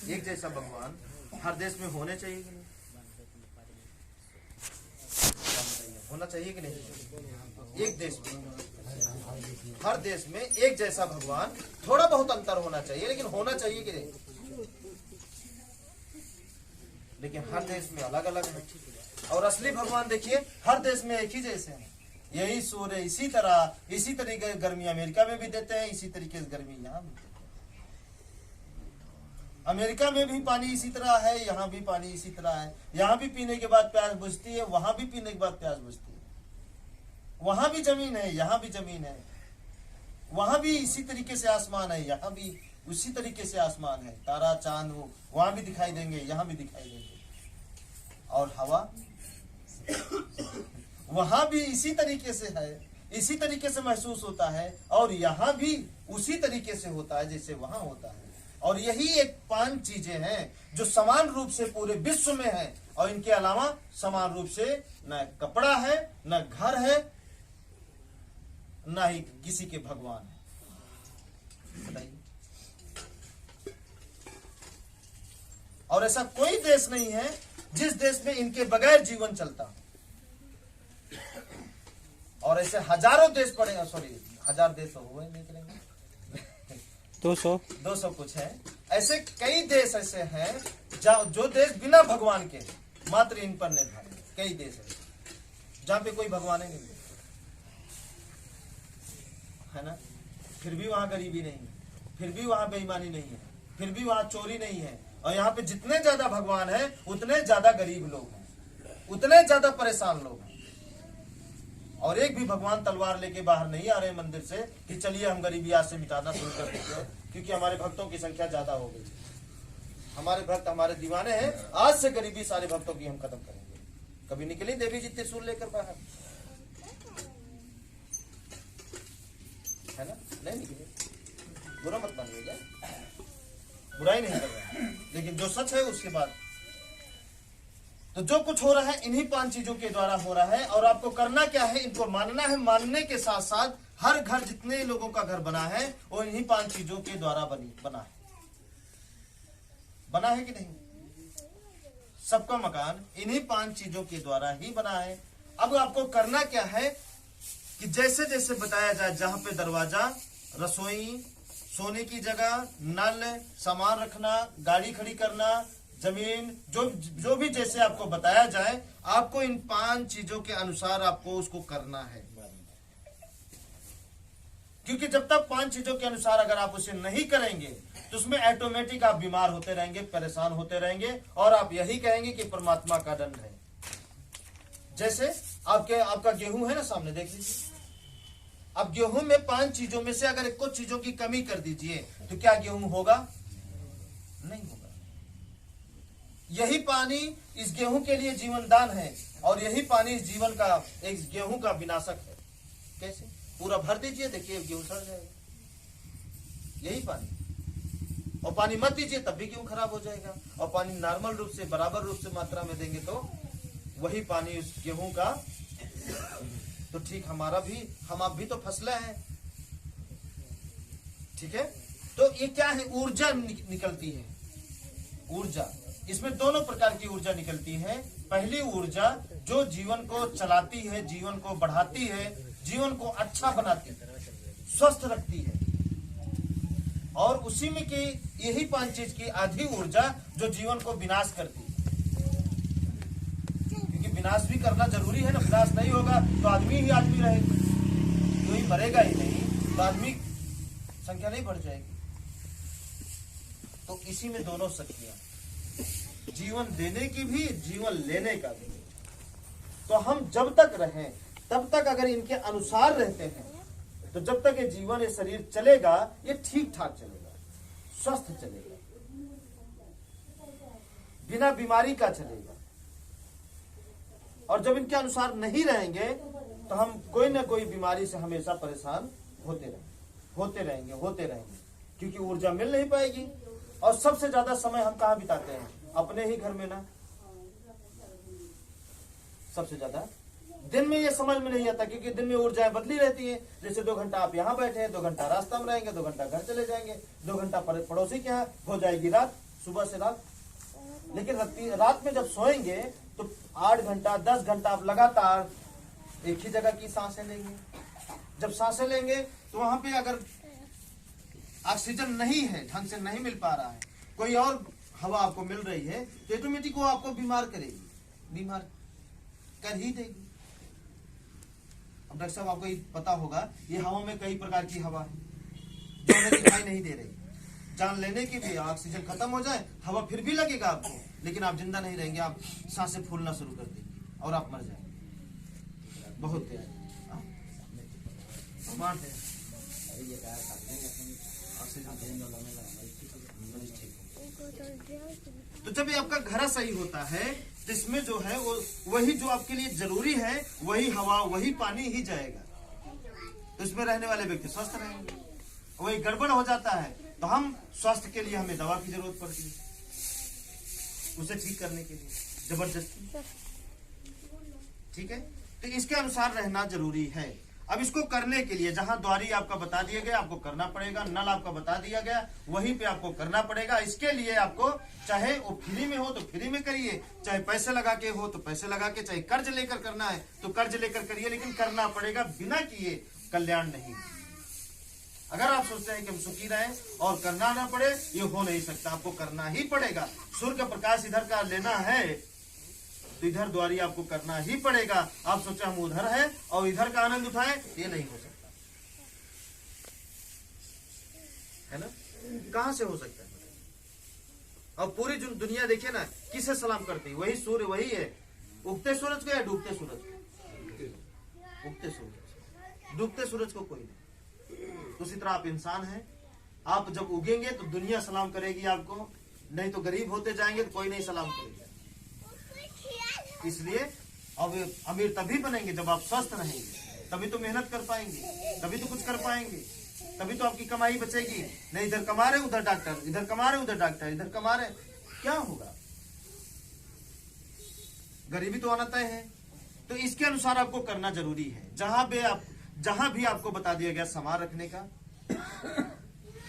एक जैसा भगवान हर देश में होने चाहिए कि नहीं? होना चाहिए कि नहीं? एक देश में, हर देश में एक जैसा भगवान, थोड़ा बहुत अंतर होना चाहिए लेकिन होना चाहिए कि नहीं? लेकिन हर देश में अलग अलग है। और असली भगवान देखिए हर देश में एक ही जैसे हैं। यही सूर्य इसी तरीके गर्मी अमेरिका में भी देते हैं, इसी तरीके से गर्मी यहाँ भी देते हैं। अमेरिका में भी पानी इसी तरह है, यहाँ भी पानी इसी तरह है। यहाँ भी पीने के बाद प्यास बुझती है, वहां भी पीने के बाद प्यास बुझती है। वहां भी जमीन है, यहाँ भी जमीन है। वहां भी इसी तरीके से आसमान है, यहाँ भी उसी तरीके से आसमान है। तारा चांद वहां भी दिखाई देंगे, यहाँ भी दिखाई देंगे। और हवा वहां भी इसी तरीके से है, इसी तरीके से महसूस होता है। और यहाँ भी उसी तरीके से होता है जैसे वहां होता है। और यही एक 5 चीजें हैं जो समान रूप से पूरे विश्व में है। और इनके अलावा समान रूप से न कपड़ा है, न घर है, न ही किसी के भगवान है। बताइए। और ऐसा कोई देश नहीं है जिस देश में इनके बगैर जीवन चलता। और ऐसे हजारों देश पड़े, सॉरी 1000 देश तो हुए नहीं करेंगे, 200 कुछ है। ऐसे कई देश ऐसे हैं जो देश बिना भगवान के मात्र इन पर निर्भर है। कई देश है जहां पे कोई भगवान ही नहीं है ना, फिर भी वहां गरीबी नहीं है, फिर भी वहां बेईमानी नहीं है, फिर भी वहां चोरी नहीं है। और यहाँ पे जितने ज्यादा भगवान है उतने ज्यादा गरीब लोग हैं, उतने ज्यादा परेशान लोग हैं। और एक भी भगवान तलवार लेके बाहर नहीं आ रहे मंदिर से कि चलिए हम गरीबी आज से मिटाना शुरू कर देते हैं, क्योंकि हमारे भक्तों की संख्या ज्यादा हो गई। हमारे भक्त हमारे दीवाने हैं, आज से गरीबी सारे भक्तों की हम खत्म करेंगे। कभी निकली देवी जी त्रिशूल लेकर बाहर, है ना? नहीं निकले। बुरा मत मानिएगा, बुराई नहीं कर रहा, लेकिन जो सच है उसके बाद तो जो कुछ हो रहा है इन्हीं 5 चीजों के द्वारा हो रहा है। और आपको करना क्या है? इनको मानना है। मानने के साथ साथ हर घर, जितने लोगों का घर बना है वो इन्हीं 5 चीजों के द्वारा बना है कि नहीं? सबका मकान इन्हीं 5 चीजों के द्वारा ही बना है। अब आपको करना क्या है कि जैसे जैसे बताया जाए, जहां पे दरवाजा, रसोई, सोने की जगह, नल, सामान रखना, गाड़ी खड़ी करना, जमीन, जो भी जैसे आपको बताया जाए, आपको इन 5 चीजों के अनुसार आपको उसको करना है। क्योंकि जब तक 5 चीजों के अनुसार अगर आप उसे नहीं करेंगे तो उसमें ऑटोमेटिक आप बीमार होते रहेंगे, परेशान होते रहेंगे और आप यही कहेंगे कि परमात्मा का दंड है। जैसे आपका गेहूं है ना, सामने देख लीजिए। अब गेहूं में 5 चीजों में से अगर कुछ चीजों की कमी कर दीजिए तो क्या गेहूं होगा? नहीं होगा। यही पानी इस गेहूं के लिए जीवन दान है और यही पानी इस जीवन का, एक गेहूं का विनाशक है। कैसे? पूरा भर दीजिए, देखिए गेहूं सड़ जाएगा। यही पानी। और पानी मत दीजिए तब भी गेहूं खराब हो जाएगा। और पानी नॉर्मल रूप से, बराबर रूप से मात्रा में देंगे तो वही पानी उस गेहूं का। तो ठीक हमारा भी, हम आप भी तो फसलें हैं, ठीक है? तो ये क्या है? ऊर्जा निकलती है। ऊर्जा, इसमें दोनों प्रकार की ऊर्जा निकलती है। पहली ऊर्जा जो जीवन को चलाती है, जीवन को बढ़ाती है, जीवन को अच्छा बनाती है, स्वस्थ रखती है। और उसी में की यही 5 चीज की आधी ऊर्जा जो जीवन को विनाश करती है। क्योंकि विनाश भी करना जरूरी है ना। विनाश नहीं होगा तो आदमी ही आदमी रहेगा, कोई मरेगा ही नहीं तो आदमी संख्या नहीं बढ़ जाएगी। तो इसी में दोनों शक्तियां, जीवन देने की भी, जीवन लेने का भी। तो हम जब तक रहें तब तक अगर इनके अनुसार रहते हैं तो जब तक ये जीवन, ये शरीर चलेगा, ये ठीक ठाक चलेगा, स्वस्थ चलेगा, बिना बीमारी का चलेगा। और जब इनके अनुसार नहीं रहेंगे तो हम कोई ना कोई बीमारी से हमेशा परेशान होते रहेंगे, क्योंकि ऊर्जा मिल नहीं पाएगी। और सबसे ज्यादा समय हम कहाँ बिताते हैं? अपने ही घर में ना। सबसे ज्यादा दिन में ये समझ में नहीं आता, क्योंकि दिन में ऊर्जाएं बदली रहती हैं। जैसे 2 घंटा आप यहाँ बैठे हैं, 2 घंटा रास्ता में रहेंगे, 2 घंटा घर चले जाएंगे, 2 घंटा पड़ोसी के यहाँ, हो जाएगी रात, सुबह से रात। लेकिन रात में जब सोएंगे तो 8 घंटा 10 घंटा आप लगातार एक ही जगह की सांसें लेंगे। जब सांसें लेंगे तो वहां पे अगर ऑक्सीजन नहीं है, ढंग से नहीं मिल पा रहा है, कोई और हवा आपको मिल रही है, तो ऑटोमेटिक वो आपको बीमार करेगी, बीमार कर ही देगी। अब डॉक्टर साहब आपको पता होगा ये हवा में कई प्रकार की हवा है जो हमें दिखाई नहीं दे रही। जान लेने की भी ऑक्सीजन खत्म हो जाए, हवा फिर भी लगेगा आपको, लेकिन आप जिंदा नहीं रहेंगे, आप सांसें फूलना शुरू कर देंगे और आप मर जाएंगे। बहुत तेज स्मार्ट है। तो जब ये आपका घर सही होता है तो इसमें जो है वो वही जो आपके लिए जरूरी है, वही हवा वही पानी ही जाएगा, तो इसमें रहने वाले व्यक्ति स्वस्थ रहेंगे। वही गड़बड़ हो जाता है तो हम स्वास्थ्य के लिए हमें दवा की जरूरत पड़ती है उसे ठीक करने के लिए, जबरदस्ती। ठीक है, तो इसके अनुसार रहना जरूरी है। अब इसको करने के लिए जहां द्वारी आपका बता दिया गया आपको करना पड़ेगा, नल आपका बता दिया गया वहीं पे आपको करना पड़ेगा। इसके लिए आपको चाहे वो फ्री में हो तो फ्री में करिए, चाहे पैसे लगा के हो तो पैसे लगा के, चाहे कर्ज लेकर करना है तो कर्ज लेकर करिए, लेकिन करना पड़ेगा। बिना किए कल्याण नहीं। अगर आप सोचते हैं कि हम सुखी रहें और करना ना पड़े, ये हो नहीं सकता, आपको करना ही पड़ेगा। सूर्य का प्रकाश इधर का लेना है तो इधर द्वारी आपको करना ही पड़ेगा। आप सोचे हम उधर है और इधर का आनंद उठाएं, ये नहीं हो सकता है ना। कहां से हो सकता है? और पूरी दुनिया देखिए ना, किसे सलाम करती है? वही सूर्य वही है। उगते सूरज को या डूबते सूरज को? उगते सूरज। डूबते सूरज को कोई नहीं। उसी तरह आप इंसान हैं, आप जब उगेंगे तो दुनिया सलाम करेगी आपको, नहीं तो गरीब होते जाएंगे तो कोई नहीं सलाम करेगा। इसलिए अब अमीर तभी बनेंगे जब आप स्वस्थ रहेंगे, तभी तो मेहनत कर पाएंगे, तभी तो कुछ कर पाएंगे, तभी तो आपकी कमाई बचेगी। नहीं इधर कमा रहे उधर डॉक्टर, इधर कमा रहे उधर डॉक्टर, इधर कमा रहे, क्या होगा? गरीबी तो आना तय है। तो इसके अनुसार आपको करना जरूरी है। जहां भी आपको बता दिया गया सामान रखने का,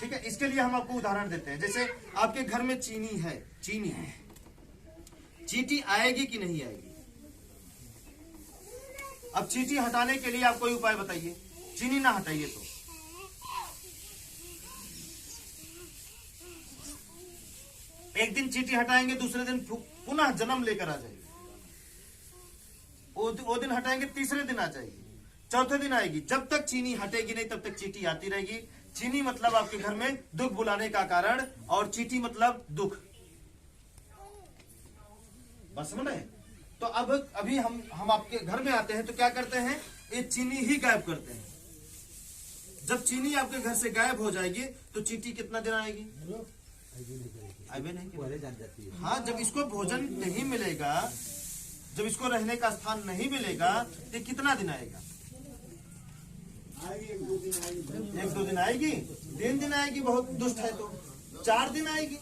ठीक है। इसके लिए हम आपको उदाहरण देते हैं। जैसे आपके घर में चीनी है, चींटी आएगी कि नहीं आएगी? अब चींटी हटाने के लिए आप कोई उपाय बताइए, चीनी ना हटाइए तो। एक दिन चींटी हटाएंगे, दूसरे दिन पुनः जन्म लेकर आ जाएगी। वो दिन हटाएंगे, तीसरे दिन आ जाएगी, चौथे दिन आएगी। जब तक चीनी हटेगी नहीं तब तक चींटी आती रहेगी। चीनी मतलब आपके घर में दुख बुलाने का कारण, और चींटी मतलब दुख। बस समझ रहे? तो अब अभी हम आपके घर में आते हैं तो क्या करते हैं? ये चीनी ही गायब करते हैं। जब चीनी आपके घर से गायब हो जाएगी तो चींटी कितना दिन आएगी? आए नहीं। हाँ, जब इसको भोजन नहीं मिलेगा, जब इसको रहने का स्थान नहीं मिलेगा तो कितना दिन आएगा? 1-2 दिन आएगी, 3 दिन आएगी, बहुत दुष्ट है तो 4 दिन आएगी,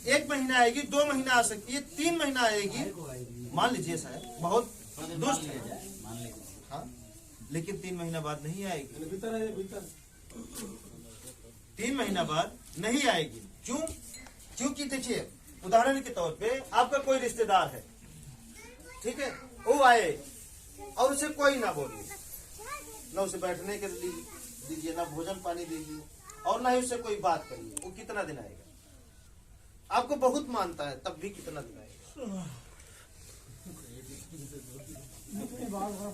1 महीना आएगी, 2 महीना आ सकती है, 3 महीना आएगी, मान लीजिए शायद बहुत दुष्ट है। हाँ, लेकिन 3 महीना बाद नहीं आएगी, 3 महीना बाद नहीं आएगी। क्यों? क्योंकि देखिए, उदाहरण के तौर पे आपका कोई रिश्तेदार है, ठीक है, वो आए और उसे कोई ना बोलिए, ना उसे बैठने के लिए दीजिए, ना भोजन पानी दीजिए, और ना ही उससे कोई बात करिए, वो कितना दिन आएगा? आपको बहुत मानता है तब भी कितना दिन आएगा?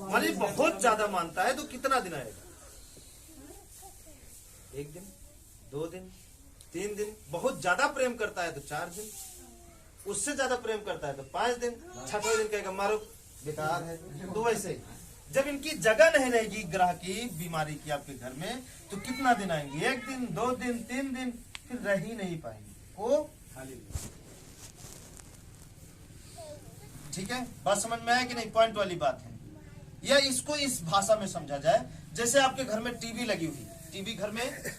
माने बहुत ज्यादा मानता है तो कितना दिन आएगा? 1 दिन, 2 दिन, 3 दिन। बहुत ज्यादा प्रेम करता है तो 4 दिन, उससे ज्यादा प्रेम करता है तो 5 दिन, 6वें दिन कहेगा मारो बेकार है। तो वैसे जब इनकी जगह नहीं रहेगी ग्रह की, बीमारी की आपके घर में, तो कितना दिन आएंगे? 1 दिन, 2 दिन, 3 दिन, फिर रह ही नहीं पाएंगे वो खाली। ठीक है, बात समझ में आया कि नहीं? पॉइंट वाली बात है। या इसको इस भाषा में समझा जाए, जैसे आपके घर में टीवी लगी हुई, टीवी घर में,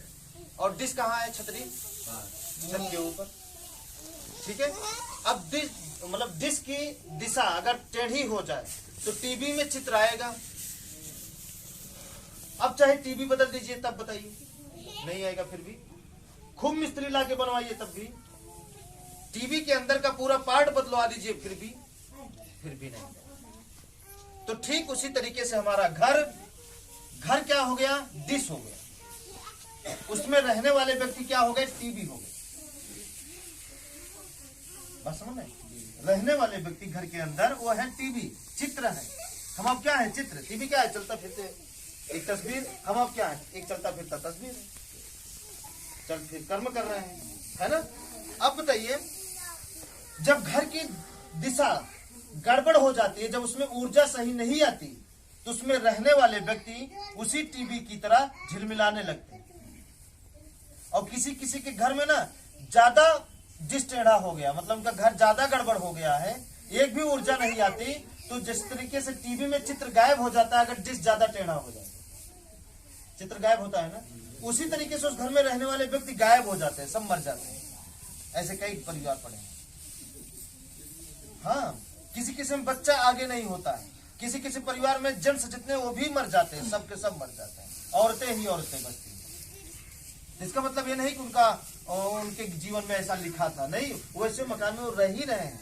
और डिश कहाँ है? छतरी, छत के ऊपर, ठीक है। अब डिश की दिशा अगर टेढ़ी हो जाए तो टीवी में चित्र आएगा। अब चाहे टीवी बदल दीजिए, तब बताइए नहीं आएगा। फिर भी खूब मिस्त्री ला के बनवाइए तब भी, टीवी के अंदर का पूरा पार्ट बदलवा दीजिए फिर भी नहीं। तो ठीक उसी तरीके से हमारा घर क्या हो गया, डिश हो गया, उसमें रहने वाले व्यक्ति क्या हो गए, टीवी हो गए। बस समझ में, रहने वाले व्यक्ति घर के अंदर वो है टीवी, चित्र है। हम आप क्या है, चित्र। टीवी क्या है, चलता फिरते एक तस्वीर। हम आप क्या है, एक चलता फिरता तस्वीर है, चल फिर कर्म कर रहे हैं, है ना। अब बताइए, जब घर की दिशा गड़बड़ हो जाती है, जब उसमें ऊर्जा सही नहीं आती, तो उसमें रहने वाले व्यक्ति उसी टीवी की तरह झिलमिलाने लगते हैं। और किसी किसी के घर में ना ज्यादा जिस टेढ़ा हो गया, मतलब उनका घर ज्यादा गड़बड़ हो गया है, एक भी ऊर्जा नहीं आती, तो जिस तरीके से टीवी में चित्र गायब हो जाता है, अगर डिश ज्यादा टेढ़ा हो जाए चित्र गायब होता है ना, उसी तरीके से उस घर में रहने वाले व्यक्ति गायब हो जाते हैं, सब मर जाते हैं। ऐसे कई परिवार पड़े हैं। हाँ, किसी किसी में बच्चा आगे नहीं होता है, किसी किसी परिवार में जेंट्स जितने वो भी मर जाते हैं, सब के सब मर जाते हैं, औरतें ही औरतें बचती हैं। इसका मतलब ये नहीं कि उनके जीवन में ऐसा लिखा था, नहीं, वैसे मकान में वो रह ही रहे हैं,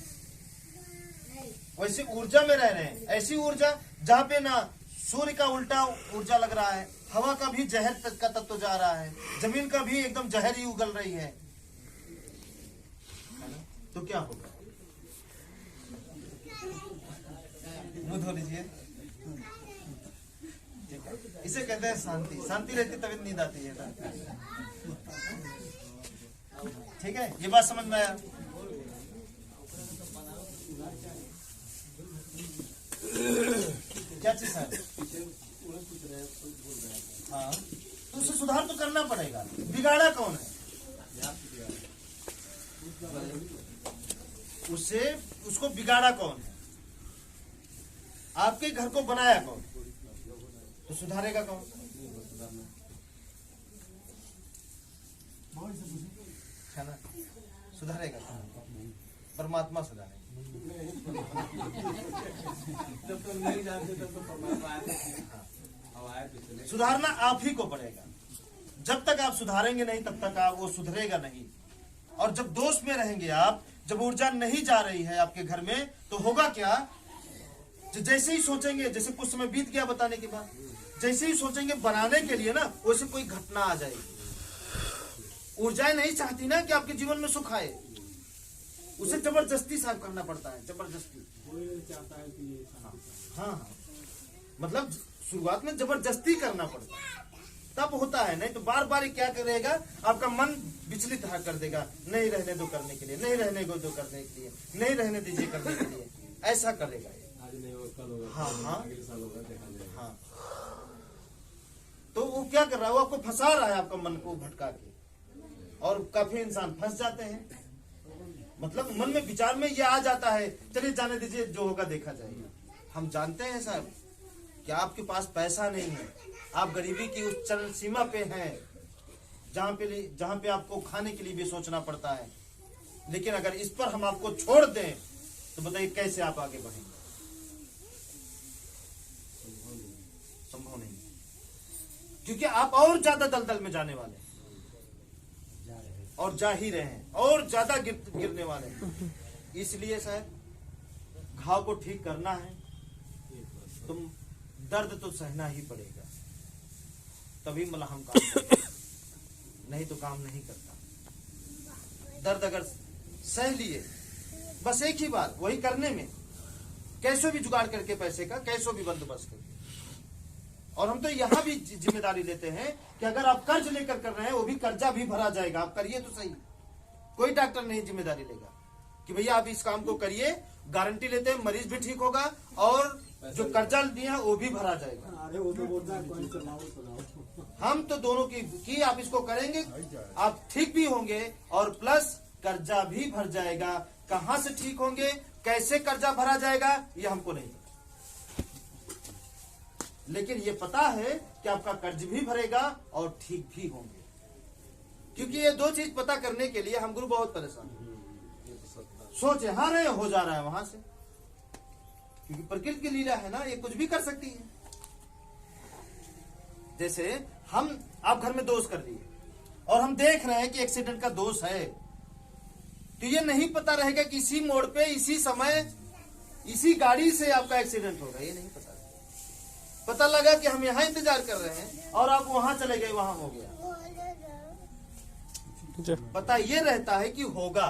वैसी ऊर्जा में रह रहे हैं। ऐसी ऊर्जा जहाँ पे ना सूर्य का उल्टा ऊर्जा लग रहा है, हवा का भी जहर का तत्व जा रहा है, जमीन का भी एकदम जहर ही उगल रही है, तो क्या होगा। मुंह धो लीजिए, इसे कहते हैं शांति। शांति रहती तभी नींद आती है ना। ठीक है, ये बात समझ में आया। क्या चीज है, हाँ, तो उसे सुधार तो करना पड़ेगा। बिगाड़ा कौन है, उसको बिगाड़ा कौन है, आपके घर को बनाया कौन, तो सुधारेगा कौन, है ना। सुधारेगा कौन, परमात्मा सुधारेगा। जब तो नहीं जानते तब तो परमात्मा सुधारना आप ही को पड़ेगा। जब तक आप सुधारेंगे नहीं, तब तक आप वो सुधरेगा नहीं। और जब दोष में रहेंगे आप, जब ऊर्जा नहीं जा रही है आपके घर में, तो होगा क्या, जैसे ही सोचेंगे, जैसे कुछ समय बीत गया बताने के बाद, जैसे ही सोचेंगे बनाने के लिए ना, वैसे कोई घटना आ जाएगी। ऊर्जाएं नहीं चाहती ना कि आपके जीवन में सुख आए, उसे जबरदस्ती साफ करना पड़ता है, जबरदस्ती। हाँ, मतलब शुरुआत में जबरदस्ती करना पड़ता है, तब होता है। नहीं तो बार बार क्या करेगा, आपका मन विचलित कर देगा, नहीं रहने दो करने के लिए, नहीं रहने दो करने के लिए, नहीं रहने दीजिए करने के लिए, ऐसा करेगा। हाँ, तो वो क्या कर रहा है, वो आपको फंसा रहा है, आपका मन को भटका के। और काफी इंसान फंस जाते हैं, मतलब मन में विचार में ये आ जाता है, चलिए जाने दीजिए, जो होगा देखा जाएगा। हम जानते हैं साहब कि आपके पास पैसा नहीं है, आप गरीबी की उस चरम सीमा पे हैं, जहां पे आपको खाने के लिए भी सोचना पड़ता है। लेकिन अगर इस पर हम आपको छोड़ दें, तो बताइए कैसे आप आगे बढ़ेंगे। संभव नहीं, क्योंकि आप और ज्यादा दलदल में जाने वाले हैं, और जा ही रहे हैं, और ज्यादा गिरने वाले हैं। इसलिए शायद घाव को ठीक करना है, तुम दर्द तो सहना ही पड़ेगा, तभी मलहम काम करता, नहीं तो काम नहीं करता। दर्द अगर सह लिए, बस एक ही बात, वही करने में कैसे भी जुगाड़ करके पैसे का, कैसे भी बंदोबस्त करके। और हम तो यहाँ भी जिम्मेदारी लेते हैं कि अगर आप कर्ज लेकर कर रहे हैं, वो भी कर्जा भी भरा जाएगा, आप करिए तो सही। कोई डॉक्टर नहीं जिम्मेदारी लेगा कि भैया आप इस काम को करिए, गारंटी लेते हैं मरीज भी ठीक होगा, और जो कर्जा दिया है वो भी भरा जाएगा। अरे वो तो बोलता है चलाओ। हम तो दोनों की आप इसको करेंगे, आप ठीक भी होंगे, और प्लस कर्जा भी भर जाएगा। कहाँ से ठीक होंगे, कैसे कर्जा भरा जाएगा, ये हमको नहीं पता, लेकिन ये पता है कि आपका कर्ज भी भरेगा और ठीक भी होंगे। क्योंकि ये दो चीज पता करने के लिए हम गुरु बहुत परेशान हैं। सोच यहाँ रहे हो जा रहा है वहां से, क्योंकि प्रकृति की लीला है ना, ये कुछ भी कर सकती है। जैसे आप घर में दोष कर दिए, और हम देख रहे हैं कि एक्सीडेंट का दोष है, तो ये नहीं पता रहेगा कि इसी मोड़ पे इसी समय इसी गाड़ी से आपका एक्सीडेंट होगा, ये नहीं पता। पता लगा कि हम यहाँ इंतजार कर रहे हैं और आप वहां चले गए, वहां हो गया। पता ये रहता है कि होगा,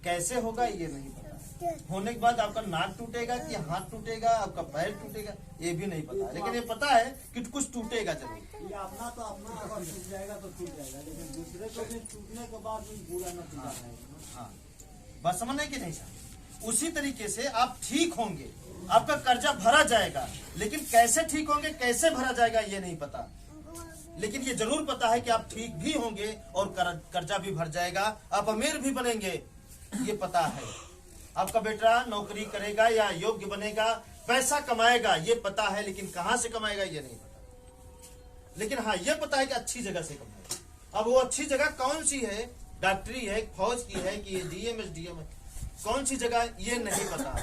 कैसे होगा ये नहीं पता। होने के बाद आपका नाक टूटेगा कि हाथ टूटेगा, आपका पैर टूटेगा, ये भी नहीं पता। लेकिन ये पता है कि कुछ टूटेगा जरूर। ये अपना तो अपना अगर टूट जाएगा तो टूट जाएगा, लेकिन दूसरे को भी टूटने के बाद भी पूरा न टूटा है। हाँ, बात समझ कि नहीं सर? उसी तरीके से आप ठीक होंगे, आपका कर्जा भरा जाएगा, लेकिन कैसे ठीक होंगे, कैसे भरा जाएगा ये नहीं पता। लेकिन ये जरूर पता है कि आप ठीक भी होंगे और कर्जा भी भर जाएगा, आप अमीर भी बनेंगे, ये पता है। आपका बेटा नौकरी करेगा या योग्य बनेगा, पैसा कमाएगा, ये पता है, लेकिन कहां से कमाएगा ये नहीं पता। लेकिन हाँ, ये पता है कि अच्छी जगह से कमाएगा। अब वो अच्छी जगह कौन सी है, डॉक्टरी है, फौज की है कि डीएम है, कौन सी जगह ये नहीं पता,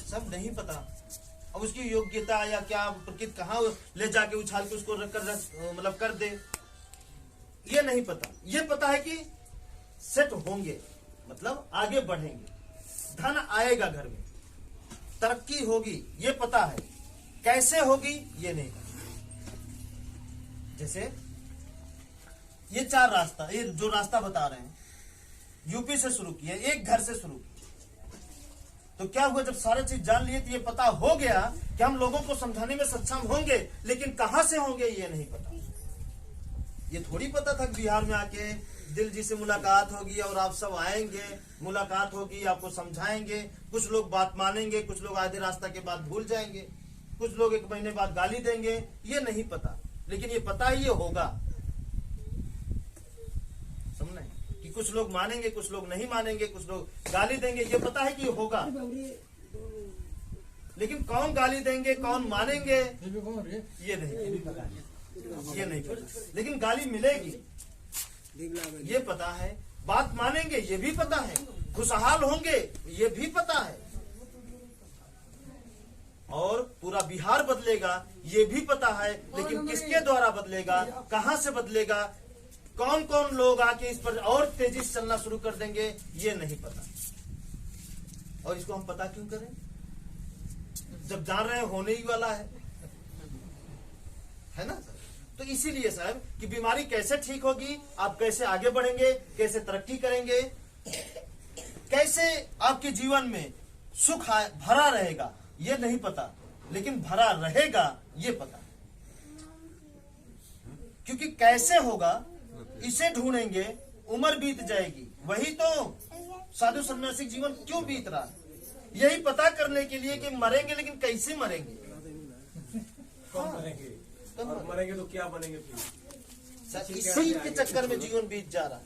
सब नहीं पता। अब उसकी योग्यता या क्या प्रकृति कहाँ ले जाके उछाल के उसको मतलब कर दे, ये नहीं पता। ये पता है कि सेट होंगे, मतलब आगे बढ़ेंगे, धन आएगा घर में, तरक्की होगी, ये पता है। कैसे होगी ये नहीं पता। जैसे ये 4 रास्ता, ये जो रास्ता बता रहे हैं, यूपी से शुरू किया, एक घर से शुरू किया। तो क्या हुआ, जब सारी चीज जान लिए तो ये पता हो गया कि हम लोगों को समझाने में सक्षम होंगे, लेकिन कहां से होंगे ये नहीं पता। ये थोड़ी पता था कि बिहार में आके दिल जी से मुलाकात होगी और आप सब आएंगे, मुलाकात होगी, आपको समझाएंगे। कुछ लोग बात मानेंगे, कुछ लोग आधे रास्ता के बाद भूल जाएंगे, कुछ लोग 1 महीने बाद गाली देंगे, ये नहीं पता। लेकिन ये पता ही ये होगा, समझ कि कुछ लोग मानेंगे, कुछ लोग नहीं मानेंगे, कुछ लोग गाली देंगे, ये पता है कि ये होगा। लेकिन कौन गाली देंगे, कौन मानेंगे, ये नहीं पता। लेकिन गाली मिलेगी ये पता है, बात मानेंगे ये भी पता है, खुशहाल होंगे ये भी पता है, और पूरा बिहार बदलेगा ये भी पता है। लेकिन किसके द्वारा बदलेगा, कहां से बदलेगा, कौन कौन लोग आके इस पर और तेजी से चलना शुरू कर देंगे ये नहीं पता। और इसको हम पता क्यों करें, जब जान रहे हैं होने ही वाला है ना। तो इसीलिए साहब कि बीमारी कैसे ठीक होगी, आप कैसे आगे बढ़ेंगे, कैसे तरक्की करेंगे, कैसे आपके जीवन में सुख भरा रहेगा ये नहीं पता, लेकिन भरा रहेगा ये पता। क्योंकि कैसे होगा इसे ढूंढेंगे, उम्र बीत जाएगी। वही तो साधु सन्यासी जीवन क्यों बीत रहा है, यही पता करने के लिए कि मरेंगे, लेकिन कैसे मरेंगे, और मरेंगे तो क्या बनेंगे फिर। इसी के चक्कर में जीवन बीत जा रहा है।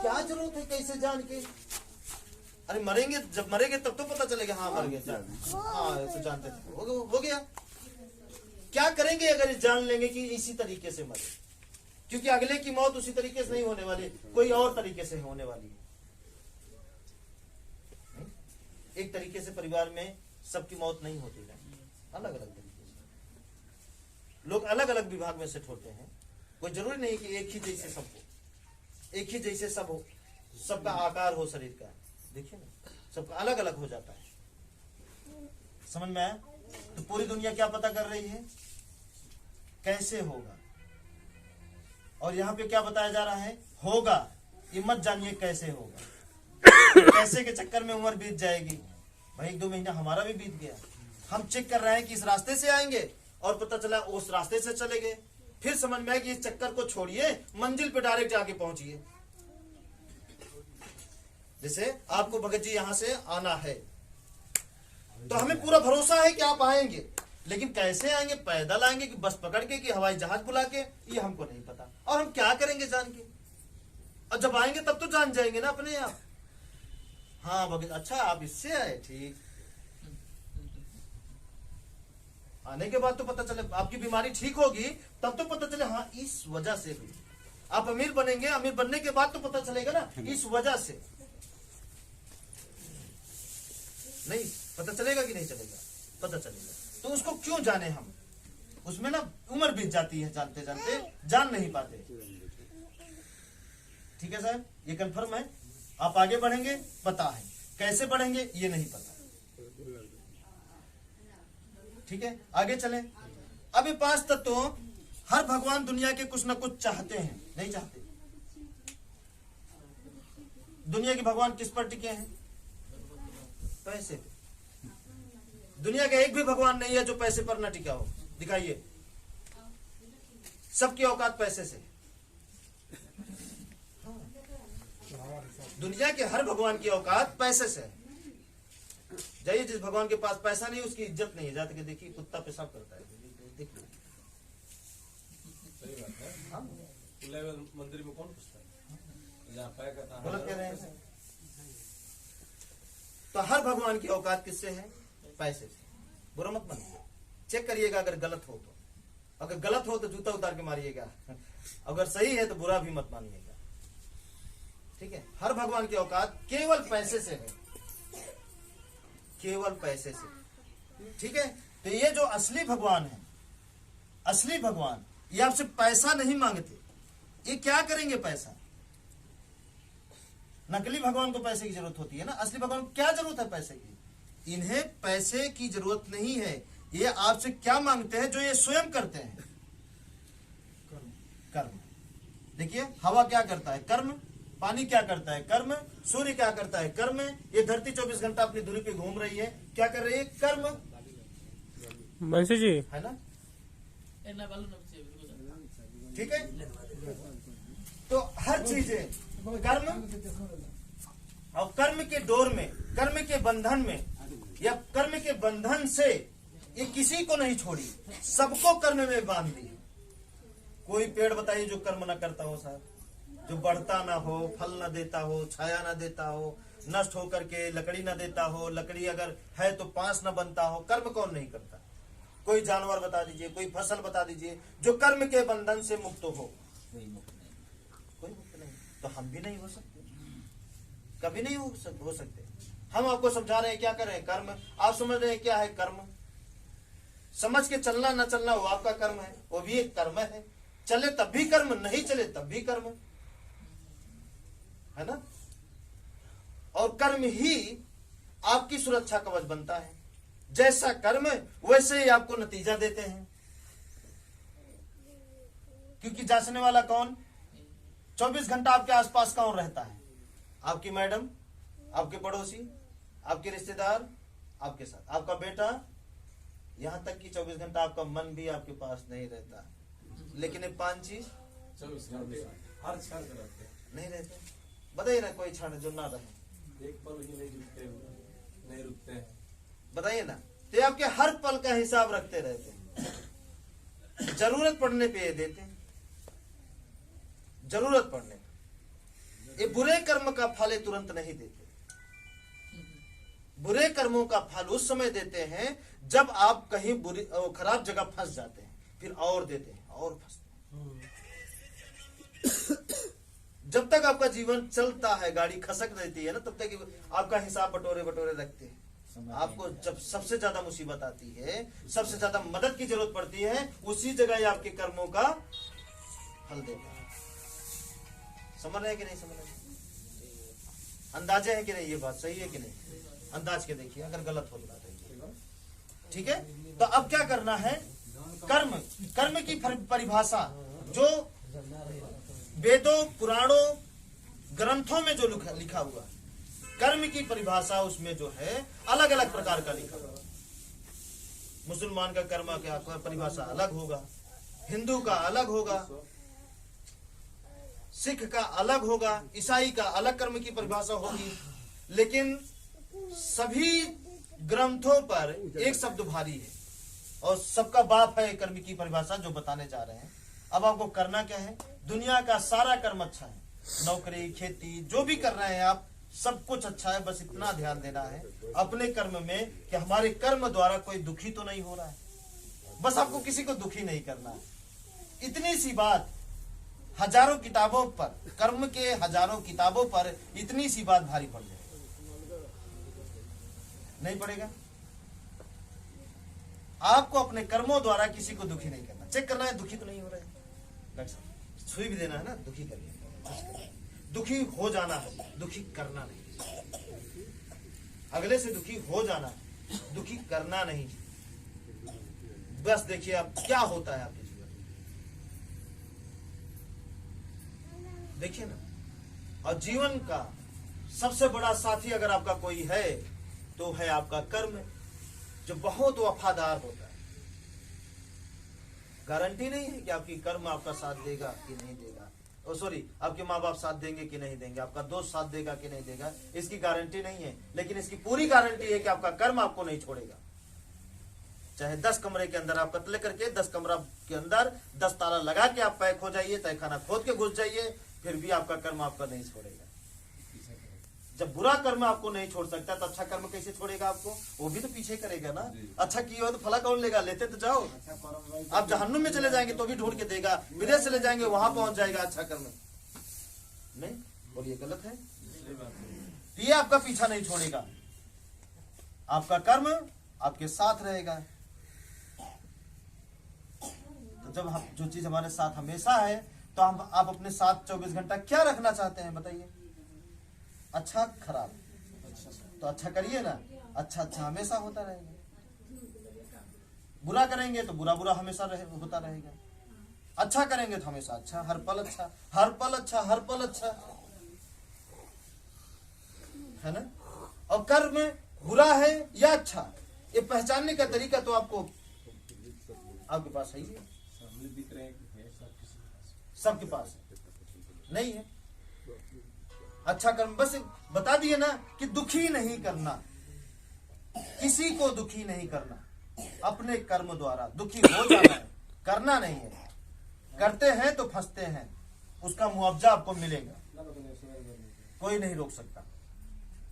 क्या जरूरत है कैसे जान के, अरे मरेंगे, जब मरेंगे तब तो पता चलेगा हाँ मर गए, हाँ तो जानते थे, हो गया। क्या करेंगे अगर जान लेंगे कि इसी तरीके से मरे, क्योंकि अगले की मौत उसी तरीके से नहीं होने वाली, कोई और तरीके से होने वाली है। एक तरीके से परिवार में सबकी मौत नहीं होती है, अलग अलग तरीके से लोग अलग अलग विभाग में सेट होते हैं। कोई जरूरी नहीं कि एक ही जैसे सब हो, एक ही जैसे सब हो, सबका आकार हो शरीर का, देखिए ना, सबका अलग अलग हो जाता है। समझ में आया? तो पूरी दुनिया क्या पता कर रही है, कैसे होगा, और यहाँ पे क्या बताया जा रहा है, होगा। ये मत जानिए कैसे होगा, कैसे के चक्कर में उम्र बीत जाएगी। भाई 1-2 महीना हमारा भी बीत गया, हम चेक कर रहे हैं कि इस रास्ते से आएंगे और पता चला उस रास्ते से चले गए। फिर समझ में आया कि इस चक्कर को छोड़िए, मंजिल पे डायरेक्ट जाके पहुंचिए। जैसे आपको भगत जी यहां से आना है, तो हमें पूरा भरोसा है कि आप आएंगे, लेकिन कैसे आएंगे, पैदल आएंगे कि बस पकड़ के कि हवाई जहाज बुला के, ये हमको नहीं पता। और हम क्या करेंगे जान के, और जब आएंगे तब तो जान जाएंगे ना अपने आप। हाँ भगत, अच्छा आप इससे आए, ठीक। आने के बाद तो पता चले, आपकी बीमारी ठीक होगी तब तो पता चले हाँ इस वजह से हुई। आप अमीर बनेंगे, अमीर बनने के बाद तो पता चलेगा ना इस वजह से, नहीं पता चलेगा कि नहीं चलेगा, पता चलेगा। तो उसको क्यों जाने हम, उसमें ना उम्र बीत जाती है, जानते जानते जान नहीं पाते। ठीक है साहब, ये कंफर्म है। आप आगे बढ़ेंगे पता है, कैसे बढ़ेंगे ये नहीं पता। ठीक है, आगे चलें। अब ये 5 तत्वों, हर भगवान दुनिया के कुछ ना कुछ चाहते हैं, नहीं चाहते? दुनिया के भगवान किस पर टिके हैं? पैसे पे। दुनिया का एक भी भगवान नहीं है जो पैसे पर न टिका हो, दिखाइए। सबकी औकात पैसे से। दुनिया के हर भगवान की औकात पैसे से है। जाइए, जिस भगवान के पास पैसा नहीं उसकी इज्जत नहीं है, जाते के देखिए कुत्ता पेशाब करता है, देखिए। सही बात है। हाँ, मंदिर में कौन पूछता है जहाँ पैर का था? गलत कह रहे हैं। तो हर भगवान की औकात किससे है? पैसे से। बुरा मत मानिए, चेक करिएगा अगर गलत हो तो। अगर गलत हो तो जूता उतार के मारिएगा, अगर सही है तो बुरा भी मत मानिएगा। ठीक है, हर भगवान की औकात केवल पैसे से है, केवल पैसे से। ठीक है, तो ये जो असली भगवान है, असली भगवान, ये आपसे पैसा नहीं मांगते। ये क्या करेंगे पैसा? नकली भगवान को पैसे की जरूरत होती है ना, असली भगवान को क्या जरूरत है पैसे की? इन्हें पैसे की जरूरत नहीं है। ये आपसे क्या मांगते हैं जो ये स्वयं करते हैं? कर्म। देखिए, हवा क्या करता है? कर्म। पानी क्या करता है? कर्म। सूर्य क्या करता है? कर्म। ये धरती 24 घंटा अपनी दूरी पे घूम रही है, क्या कर रही है? कर्म, जी है ना? ठीक है, तो हर चीजें कर्म, और कर्म के डोर में, कर्म के बंधन में, या कर्म के बंधन से ये किसी को नहीं छोड़ी, सबको कर्म में बांध दी। कोई पेड़ बताइए जो कर्म ना करता हो साहब, जो बढ़ता ना हो, फल ना देता हो, छाया ना देता हो, नष्ट होकर के लकड़ी ना देता हो, लकड़ी अगर है तो पास ना बनता हो, कर्म कौन नहीं करता? कोई जानवर बता दीजिए, कोई फसल बता दीजिए जो कर्म के बंधन से मुक्त हो। कोई मुक्त नहीं। तो हम भी नहीं हो सकते, कभी नहीं हो सकते। हम आपको समझा रहे हैं क्या कर रहे हैं? कर्म। आप समझ रहे हैं क्या है कर्म? समझ के चलना न चलना वो आपका कर्म है, वो भी एक कर्म है। चले तब भी कर्म, नहीं चले तब भी कर्म, है ना? और कर्म ही आपकी सुरक्षा कवच बनता है। जैसा कर्म वैसे ही आपको नतीजा देते हैं। क्योंकि जांचने वाला कौन? 24 घंटा आपके आसपास कौन रहता है? आपकी मैडम, आपके पड़ोसी, आपके रिश्तेदार, आपके साथ आपका बेटा, यहां तक कि 24 घंटा आपका मन भी आपके पास नहीं रहता। लेकिन ये 5 चीज 24 घंटे हर क्षण रहते हैं, नहीं रहते। बताइए ना कोई क्षण जो ना रहे, एक पल ही नहीं रुकते हैं। बताइए ना। तो ये आपके हर पल का हिसाब रखते रहते हैं। जरूरत पड़ने पे ये देते हैं, जरूरत पड़ने पे। ये बुरे कर्म का फल ये तुरंत नहीं देते। बुरे कर्मों का फल उस समय देते हैं जब आप कहीं बुरी खराब जगह फंस जाते हैं, फिर और देते हैं और फंसते हैं। जब तक आपका जीवन चलता है, गाड़ी खसक रहती है ना, तब तक आपका हिसाब बटोरे बटोरे रखते हैं। आपको जब सबसे ज्यादा मुसीबत आती है, सबसे ज्यादा मदद की जरूरत पड़ती है, उसी जगह ये आपके कर्मों का फल देता है। समझ रहे हैं कि नहीं समझ रहे? अंदाजे है कि नहीं? ये बात सही है कि नहीं? अंदाज के देखिए, अगर गलत हो तो बताइए। ठीक है, तो अब क्या करना है? कर्म, कर्म की परिभाषा जो वेदों, पुराणों, ग्रंथों में जो लिखा हुआ है, कर्म की परिभाषा उसमें जो है अलग अलग प्रकार का लिखा हुआ। मुसलमान का कर्म क्या परिभाषा अलग होगा, हिंदू का अलग होगा, सिख का अलग होगा, ईसाई का अलग कर्म की परिभाषा होगी। लेकिन सभी ग्रंथों पर एक शब्द भारी है और सबका बाप है कर्म की परिभाषा जो बताने जा रहे हैं। अब आपको करना क्या है? दुनिया का सारा कर्म अच्छा है, नौकरी, खेती, जो भी कर रहे हैं आप, सब कुछ अच्छा है। बस इतना ध्यान देना है अपने कर्म में कि हमारे कर्म द्वारा कोई दुखी तो नहीं हो रहा है। बस आपको किसी को दुखी नहीं करना है। इतनी सी बात हजारों किताबों पर, कर्म के हजारों किताबों पर इतनी सी बात भारी पड़ जाए, नहीं पड़ेगा? आपको अपने कर्मों द्वारा किसी को दुखी नहीं करना। चेक करना है दुखी तो नहीं हो रहे हैं, सुई भी देना है ना, दुखी करिए। दुखी हो जाना है, दुखी करना नहीं। अगले से दुखी हो जाना है, दुखी करना नहीं। बस देखिए अब क्या होता है आपके जीवन में, देखिए ना। और जीवन का सबसे बड़ा साथी अगर आपका कोई है तो है आपका कर्म, जो बहुत वफादार होता है। गारंटी नहीं है कि आपकी कर्म आपका साथ देगा कि नहीं देगा, ओ सॉरी, आपके माँ बाप साथ देंगे कि नहीं देंगे, आपका दोस्त साथ देगा कि नहीं देगा, इसकी गारंटी नहीं है। लेकिन इसकी पूरी गारंटी है कि आपका कर्म आपको नहीं छोड़ेगा। चाहे 10 कमरे के अंदर आप कत्ल करके 10 कमरा के अंदर 10 ताला लगा के आप पैक हो जाइए, तहखाना खोद के घुस जाइए, फिर भी आपका कर्म आपका नहीं छोड़ेगा। जब बुरा कर्म आपको नहीं छोड़ सकता तो अच्छा कर्म कैसे छोड़ेगा आपको? वो भी तो पीछे करेगा ना। अच्छा किया हो तो फला कौन लेगा? लेते तो जाओ। आप जहन्नुम में चले जाएंगे तो भी ढूंढ के देगा, विदेश चले जाएंगे वहां पहुंच जाएगा अच्छा कर्म नहीं। और ये गलत है, तो ये आपका पीछा नहीं छोड़ेगा, आपका कर्म आपके साथ रहेगा। तो जब हम जो चीज हमारे साथ हमेशा है तो हम आप अपने साथ 24 घंटा क्या रखना चाहते हैं बताइए? अच्छा खराब, तो अच्छा करिए ना, अच्छा अच्छा हमेशा होता रहेगा। बुरा करेंगे तो बुरा बुरा हमेशा होता रहेगा। अच्छा करेंगे तो हमेशा अच्छा, हर पल अच्छा, हर पल अच्छा, हर पल अच्छा, है ना। और कर्म बुरा है या अच्छा, ये पहचानने का तरीका तो आपको आपके पास है ही है, दिख रहे हैं सबके पास नहीं है। अच्छा कर्म बस बता दिए ना कि दुखी नहीं करना, किसी को दुखी नहीं करना, अपने कर्म द्वारा दुखी हो जाना है, करना नहीं है। करते हैं तो फंसते हैं, उसका मुआवजा आपको मिलेगा, कोई नहीं रोक सकता।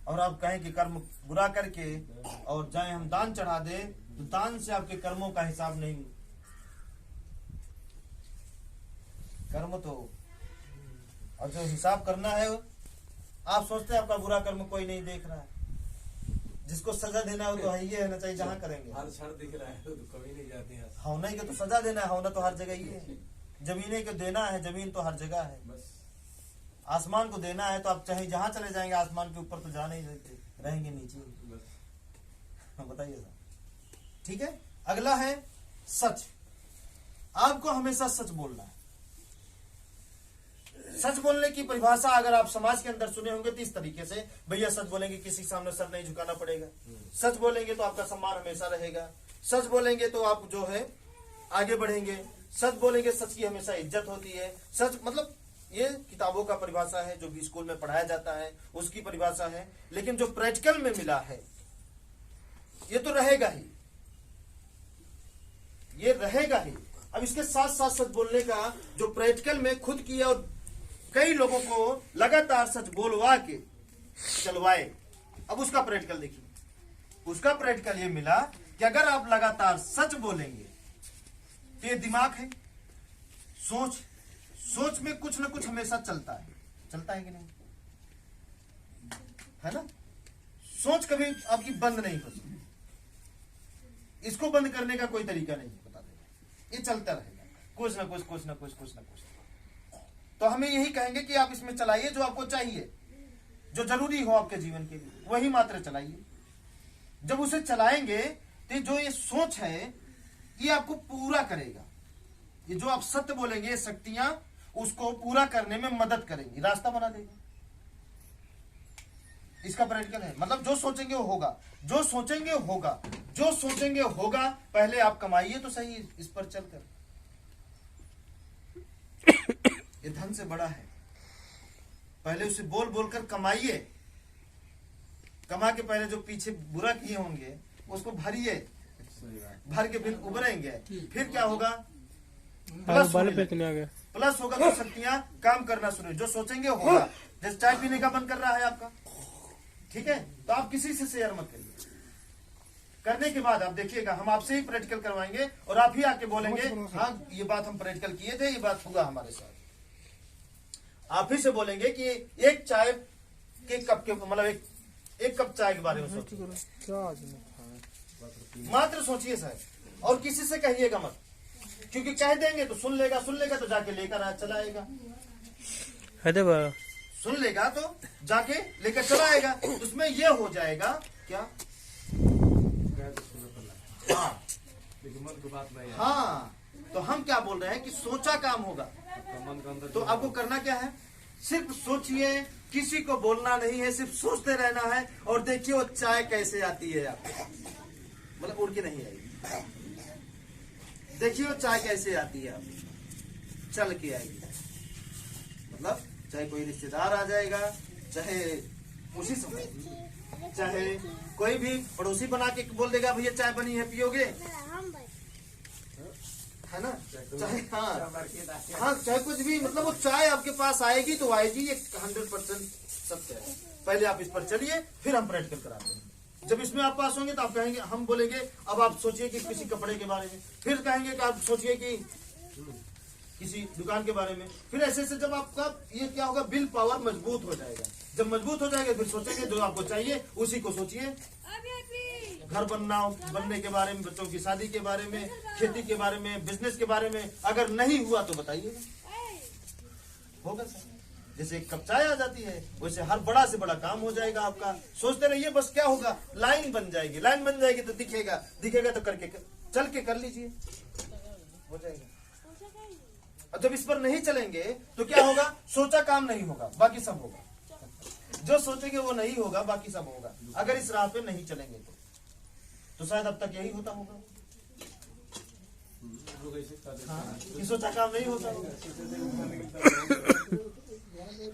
और आप कहें कि कर्म बुरा करके और जाए हम दान चढ़ा दे, तो दान से आपके कर्मों का हिसाब नहीं। कर्म तो और जो हिसाब करना है, आप सोचते हैं आपका बुरा कर्म कोई नहीं देख रहा है, जिसको सजा देना हो तो है ये है ना, चाहिए जहां करेंगे। हर क्षण दिख रहा है तो कभी नहीं जाते हैं। होना ही तो सजा देना है, होना तो हर जगह ही है। जमीने को देना है, जमीन तो हर जगह है। बस आसमान को देना है तो आप चाहे जहां चले जाएंगे, आसमान के ऊपर तो जा नहीं सकते, रहेंगे नीचे। बस बताइए सर, ठीक है। अगला है सच। आपको हमेशा सच बोलना है। सच बोलने की परिभाषा अगर आप समाज के अंदर सुने होंगे तो इस तरीके से, भैया सच बोलेंगे किसी के सामने सर नहीं झुकाना पड़ेगा, सच बोलेंगे तो आपका सम्मान हमेशा रहेगा, सच बोलेंगे तो आप जो है आगे बढ़ेंगे, सच बोलेंगे सच की हमेशा इज्जत होती है। सच मतलब ये किताबों का परिभाषा है, जो भी स्कूल में पढ़ाया जाता है उसकी परिभाषा है। लेकिन जो प्रैक्टिकल में मिला है ये तो रहेगा ही, ये रहेगा ही। अब इसके साथ साथ सच बोलने का जो प्रैक्टिकल में खुद किया और कई लोगों को लगातार सच बोलवा के चलवाए, अब उसका प्रैक्टिकल देखिए। उसका प्रैक्टिकल ये मिला कि अगर आप लगातार सच बोलेंगे तो ये दिमाग है, सोच में कुछ ना कुछ हमेशा चलता है कि नहीं, है ना। सोच कभी आपकी बंद नहीं हो सकती, इसको बंद करने का कोई तरीका नहीं बता देगा, ये चलता रहेगा, कुछ ना कुछ। तो हमें यही कहेंगे कि आप इसमें चलाइए जो आपको चाहिए, जो जरूरी हो आपके जीवन के लिए, वही मात्र चलाइए। जब उसे चलाएंगे तो जो ये सोच है ये आपको पूरा करेगा। ये जो आप सत्य बोलेंगे, ये शक्तियां उसको पूरा करने में मदद करेंगी, रास्ता बना देगी। इसका प्रैक्टिकल है, मतलब जो सोचेंगे वो होगा, जो सोचेंगे होगा, जो सोचेंगे होगा। पहले आप कमाइए तो सही इस पर चलकर, ये धन से बड़ा है। पहले उसे बोल बोलकर कमाइए, कमा के पहले जो पीछे बुरा किए होंगे उसको भरिए, भर के फिर उभरेंगे, फिर क्या होगा? प्लस होगा तो शक्तियां काम करना शुरू, जो सोचेंगे होगा। जैसे चाय पीने का मन कर रहा है आपका, ठीक है, तो आप किसी से शेयर मत करिए। करने के बाद आप देखिएगा, हम आपसे ही प्रैक्टिकल करवाएंगे और आप ही आके बोलेंगे हाँ ये बात हम प्रैक्टिकल किए थे, ये बात हुआ हमारे साथ। आप ही से बोलेंगे कि एक चाय के कप के मतलब एक कप चाय के बारे में सोचिए, मात्र सोचिए सर, और किसी से कहिएगा मत, क्योंकि कह देंगे तो सुन लेगा तो जाके लेकर चला आएगा, सुन लेगा तो जाके लेकर चला आएगा। उसमें ये हो जाएगा क्या, हाँ लेकिन मन की बात नहीं है। हाँ, तो हम क्या बोल रहे हैं कि सोचा काम होगा। आपका मन का अंदर तो आपको करना क्या है, सिर्फ सोचिए, किसी को बोलना नहीं है, सिर्फ सोचते रहना है। और देखिए वो चाय कैसे आती है आपको, मतलब उड़ के नहीं आएगी। देखिए वो चाय कैसे आती है आपकी, चल के आएगी। मतलब चाहे कोई रिश्तेदार आ जाएगा, चाहे उसी समय, चाहे कोई भी पड़ोसी बना के बोल देगा भैया चाय बनी है पियोगे, है ना, चाहे हाँ चाहे कुछ भी, मतलब वो चाय आपके पास आएगी तो आएगी, ये 100% सत्य है। पहले आप इस पर चलिए, फिर हम प्रैक्टिकल कराते हैं। जब इसमें आप पास होंगे तो आप कहेंगे, हम बोलेंगे अब आप सोचिए कि किसी कपड़े के बारे में, फिर कहेंगे कि आप सोचिए कि किसी दुकान के बारे में, फिर ऐसे ऐसे जब आपका ये क्या होगा, विल पावर मजबूत हो जाएगा। जब मजबूत हो जाएगा फिर सोचेंगे जो आपको चाहिए उसी को सोचिए। घर बनने के बारे में, बच्चों की शादी के बारे में, खेती के बारे में, बिजनेस के बारे में। अगर नहीं हुआ तो बताइएगा, होगा सर। जैसे एक कप चाय आ जाती है, वैसे हर बड़ा से बड़ा काम हो जाएगा आपका। सोचते रहिए, बस क्या होगा, लाइन बन जाएगी। लाइन बन जाएगी तो दिखेगा तो करके चल के कर लीजिए, हो जाएगा। और जब इस पर नहीं चलेंगे तो क्या होगा, सोचा काम नहीं होगा, बाकी सब होगा। जो सोचेंगे वो नहीं होगा, बाकी सब होगा। अगर इस राह पे नहीं चलेंगे तो शायद अब तक यही होता होगा, हाँ, कि सोचा काम नहीं होता होगा,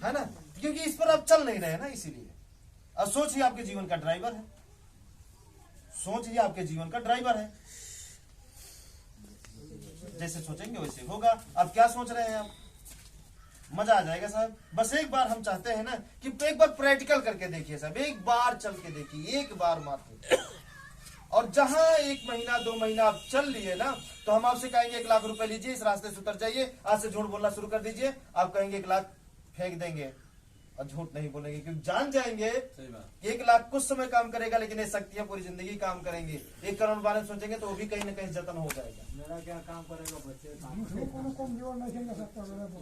है ना, क्योंकि इस पर अब चल नहीं रहे ना, इसीलिए। अब सोच ही आपके जीवन का ड्राइवर है, सोच ही आपके जीवन का ड्राइवर है। जैसे सोचेंगे वैसे होगा। अब क्या सोच रहे हैं आप, मजा आ जाएगा साहब। बस एक बार हम चाहते हैं ना कि एक बार प्रैक्टिकल करके देखिए साहब, एक बार चल के देखिए, एक बार मात्र। और जहां 1 महीना 2 महीना आप चल लिए ना, तो हम आपसे कहेंगे 1 लाख रुपए लीजिए, इस रास्ते से उतर जाइए, आज से झूठ बोलना शुरू कर दीजिए। आप कहेंगे 1 लाख फेंक देंगे और झूठ नहीं बोलेंगे, क्योंकि जान जाएंगे सही बात। 1 लाख कुछ समय काम करेगा, लेकिन ये शक्तियां पूरी जिंदगी काम करेंगे। 1 करोड़ बारे में सोचेंगे तो वो भी कहीं ना कहीं जतन हो जाएगा। मेरा क्या काम करेगा, बच्चे काम दूसरे को कमजोर नहीं समझ सकता मेरे को,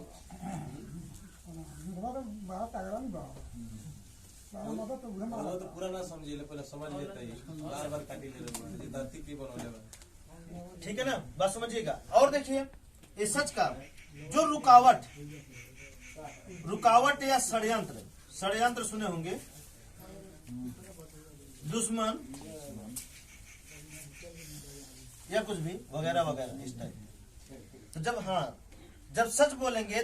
तो बड़ा तगड़ा नहीं बा मदद तो उन्हें वो तो पूरा ना समझिए, पहले समझ लेते ही बार बार काटी ले रहे, धरती की बनौले में। ठीक है ना, बात समझिएगा। और देखिए ये सच का जो रुकावट या षड्यंत्र सुने होंगे, दुश्मन या कुछ भी वगैरह वगैरह इस टाइप। तो जब सच बोलेंगे तो